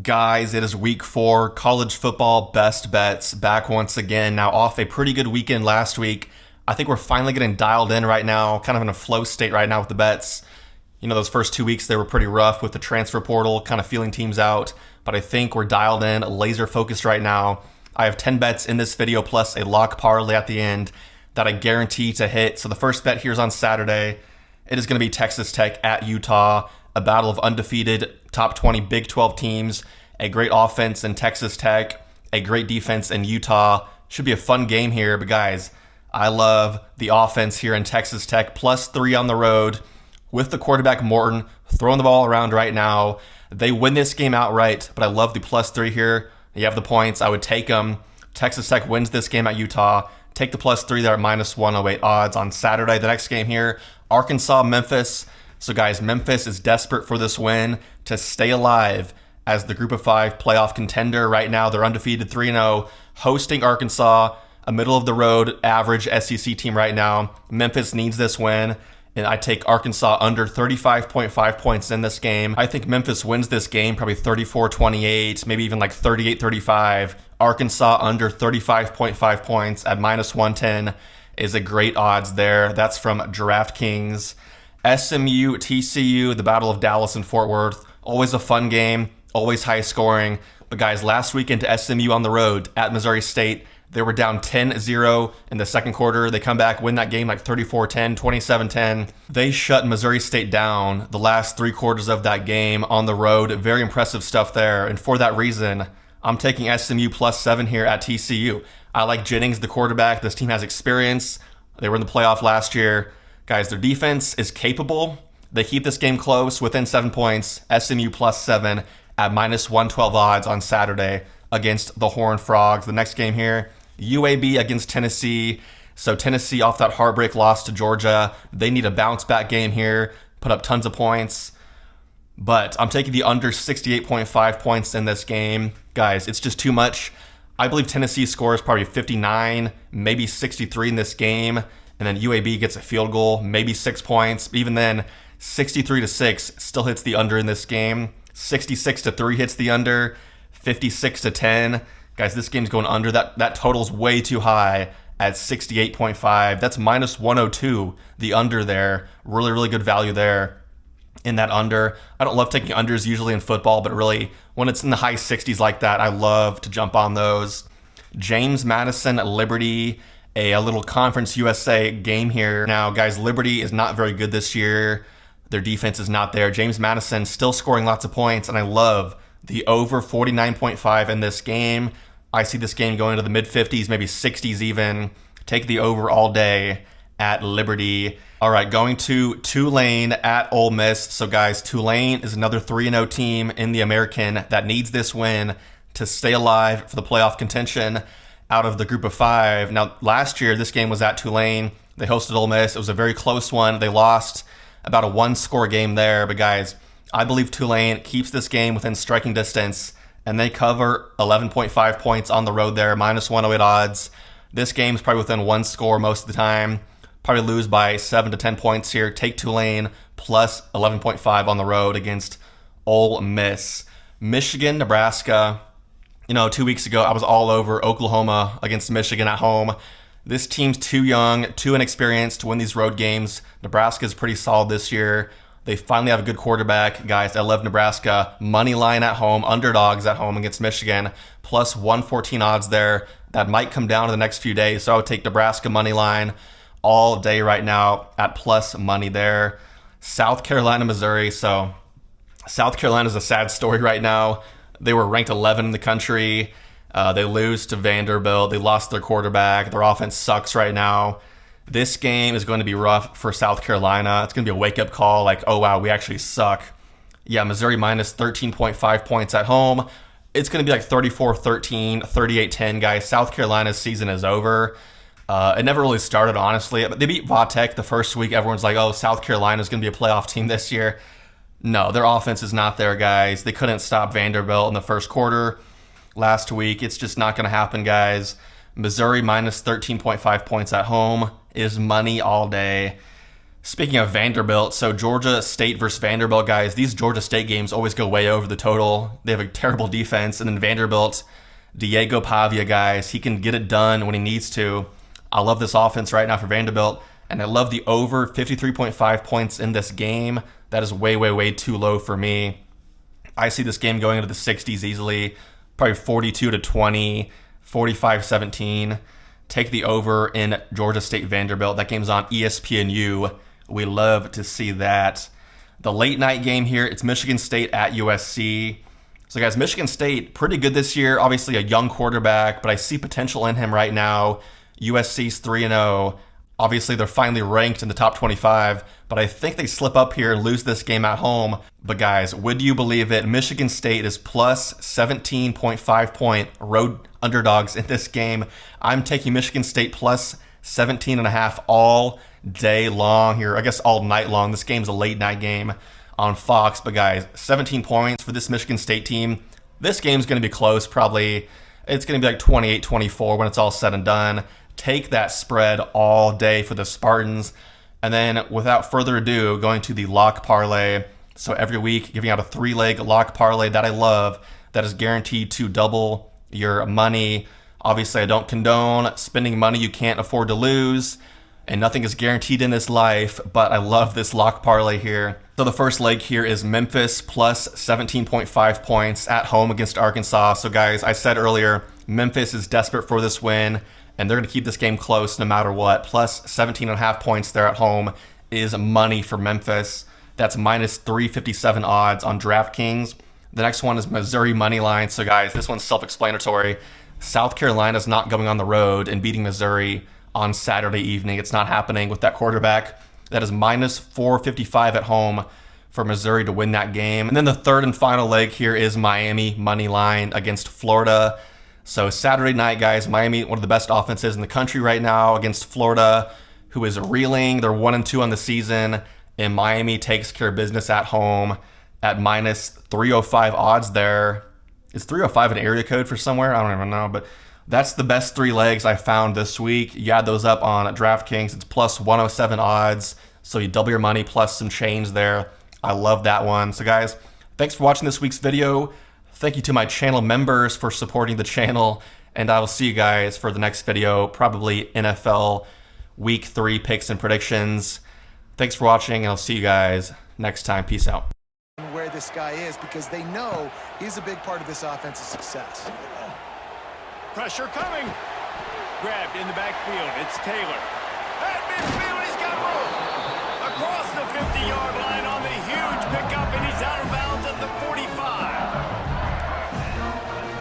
Guys, it is week 4, college football best bets back once again. Now, off a pretty good weekend last week. I think we're finally getting dialed in right now, kind of in a flow state right now with the bets. You know, those first 2 weeks, they were pretty rough with the transfer portal, kind of feeling teams out. But I think we're dialed in, laser focused right now. I have 10 bets in this video plus a lock parlay at the end that I guarantee to hit. So the first bet here is on Saturday. It is going to be Texas Tech at Utah, a battle of undefeated top 20 Big 12 teams, a great offense in Texas Tech, a great defense in Utah. Should be a fun game here, but guys, I love the offense here in Texas Tech, +3 on the road with the quarterback Morton throwing the ball around right now. They win this game outright, but I love the +3 here. You have the points. I would take them. Texas Tech wins this game at Utah. Take the +3 there at -108 odds on Saturday. The next game here, Arkansas, Memphis. So guys, Memphis is desperate for this win to stay alive as the Group of 5 playoff contender. Right now, they're undefeated 3-0, hosting Arkansas, a middle-of-the-road average SEC team right now. Memphis needs this win, and I take Arkansas under 35.5 points in this game. I think Memphis wins this game, probably 34-28, maybe even like 38-35. Arkansas under 35.5 points at -110 is a great odds there. That's from DraftKings. SMU, TCU, the Battle of Dallas and Fort Worth. Always a fun game, always high scoring. But guys, last weekend to SMU on the road at Missouri State, they were down 10-0 in the second quarter. They come back, win that game like 34-10, 27-10. They shut Missouri State down the last 3 quarters of that game on the road. Very impressive stuff there. And for that reason, I'm taking SMU +7 here at TCU. I like Jennings, the quarterback. This team has experience. They were in the playoff last year. Guys, their defense is capable. They keep this game close, within 7 points. SMU +7 at -112 odds on Saturday against the Horned Frogs. The next game here, UAB against Tennessee. So Tennessee off that heartbreak loss to Georgia. They need a bounce-back game here, put up tons of points. But I'm taking the under 68.5 points in this game. Guys, it's just too much. I believe Tennessee scores probably 59, maybe 63 in this game. And then UAB gets a field goal, maybe 6 points. Even then, 63-6 still hits the under in this game. 66-3 hits the under. 56-10. Guys, this game's going under. That total's way too high at 68.5. That's -102, the under there. Really, really good value there in that under. I don't love taking unders usually in football, but really, when it's in the high 60s like that, I love to jump on those. James Madison at Liberty. A little Conference USA game here. Now, guys, Liberty is not very good this year. Their defense is not there. James Madison still scoring lots of points, and I love the over 49.5 in this game. I see this game going to the mid-50s, maybe 60s even. Take the over all day at Liberty. All right, going to Tulane at Ole Miss. So, guys, Tulane is another 3-0 team in the American that needs this win to stay alive for the playoff contention out of the Group of 5. Now, last year, this game was at Tulane. They hosted Ole Miss. It was a very close one. They lost about a 1-score game there. But, guys, I believe Tulane keeps this game within striking distance, and they cover 11.5 points on the road there, -108 odds. This game's probably within 1 score most of the time. Probably lose by 7 to 10 points here. Take Tulane plus 11.5 on the road against Ole Miss. Michigan, Nebraska. You know, 2 weeks ago, I was all over Oklahoma against Michigan at home. This team's too young, too inexperienced to win these road games. Nebraska's pretty solid this year. They finally have a good quarterback. Guys, I love Nebraska. Money line at home, underdogs at home against Michigan, plus 114 odds there. That might come down in the next few days, so I would take Nebraska money line all day right now at plus money there. South Carolina, Missouri. So South Carolina's a sad story right now. They were ranked 11 in the country. They lose to Vanderbilt. They lost their quarterback. Their offense sucks right now. This game is going to be rough for South Carolina. It's going to be a wake-up call like, oh, wow, we actually suck. Yeah, Missouri minus 13.5 points at home. It's going to be like 34-13, 38-10, guys. South Carolina's season is over. It never really started, honestly. They beat Vatech the first week. Everyone's like, oh, South Carolina's going to be a playoff team this year. No, their offense is not there, guys. They couldn't stop Vanderbilt in the first quarter last week. It's just not going to happen, guys. Missouri minus 13.5 points at home is money all day. Speaking of Vanderbilt, so Georgia State versus Vanderbilt, guys, these Georgia State games always go way over the total. They have a terrible defense. And then Vanderbilt, Diego Pavia, guys, he can get it done when he needs to. I love this offense right now for Vanderbilt. And I love the over 53.5 points in this game. That is way, way, way too low for me. I see this game going into the 60s easily, probably 42-20, 45-17. Take the over in Georgia State Vanderbilt. That game's on ESPNU. We love to see that. The late night game here, it's Michigan State at USC. So guys, Michigan State, pretty good this year. Obviously a young quarterback, but I see potential in him right now. USC's 3-0. Obviously, they're finally ranked in the top 25, but I think they slip up here and lose this game at home. But guys, would you believe it? Michigan State is plus 17.5 point road underdogs in this game. I'm taking Michigan State plus 17.5 all day long here. I guess all night long. This game's a late night game on Fox. But guys, 17 points for this Michigan State team. This game's going to be close probably. It's going to be like 28-24 when it's all said and done. Take that spread all day for the Spartans. And then without further ado, going to the lock parlay. So every week giving out a 3-leg lock parlay that I love that is guaranteed to double your money. Obviously, I don't condone spending money you can't afford to lose, and nothing is guaranteed in this life, but I love this lock parlay here. So the first leg here is Memphis plus 17.5 points at home against Arkansas. So guys, I said earlier, Memphis is desperate for this win, and they're going to keep this game close no matter what. Plus 17.5 points there at home is money for Memphis. That's minus 357 odds on DraftKings. The next one is Missouri money line. So guys, this one's self-explanatory. South Carolina's not going on the road and beating Missouri on Saturday evening. It's not happening with that quarterback. That is minus 455 at home for Missouri to win that game. And then the third and final leg here is Miami money line against Florida. So Saturday night, guys, Miami, one of the best offenses in the country right now against Florida, who is reeling. They're 1-2 on the season, and Miami takes care of business at home at minus 305 odds there. Is 305 an area code for somewhere? I don't even know, but that's the best 3 legs I found this week. You add those up on DraftKings, it's plus 107 odds, so you double your money plus some change there. I love that one. So guys, thanks for watching this week's video. Thank you to my channel members for supporting the channel, and I will see you guys for the next video, probably NFL Week 3 picks and predictions. Thanks for watching, and I'll see you guys next time. Peace out. Where this guy is, because they know he's a big part of this offense's success. Pressure coming. Grabbed in the backfield. It's Taylor. At midfield, he's got room. Across the 50-yard line on the huge pickup, and he's out of bounds at the 45.